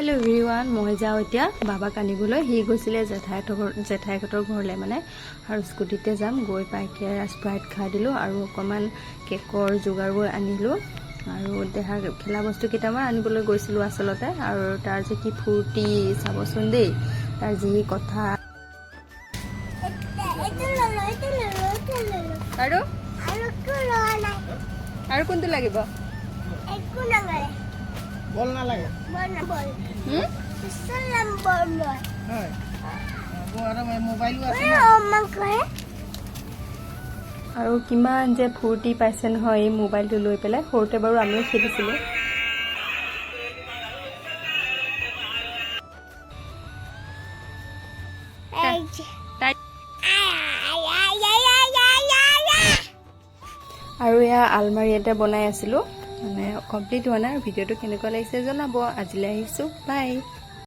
hello everyone मैं जाऊँ इतना बाबाक आनिबले हि गई जेठाइहतर घर माने और स्कूटीते जाम गई पाइके स्प्राइट खाई दिलो और अकमान केकर जोगारबो आनिलो और देहा खेला बस्तु केटामान आनिबले गईसिलो आसलते और तार जे कि फूर्ति चाबचोन देई तार जी कथा और कोनটো লাগিব একো নালাগে বল না লাগে বল না বল সালাম বল নয় হয় আৰু মোবাইলও আছে অম্মা কয় আৰু কিমান যে ফূৰ্তি পাইছে নহয় এই মোবাইলটো লৈ পেলাই সৰুতে বাৰু আমিও খেলিছিলোঁ আৰু এয়া আলমাৰি এটা বনাই আছিলোঁ মানে কমপ্লিট হোৱা নাই ভিডিঅ'টো কেনেকুৱা লাগিছে জনাব আজিলৈ আহিছোঁ বাই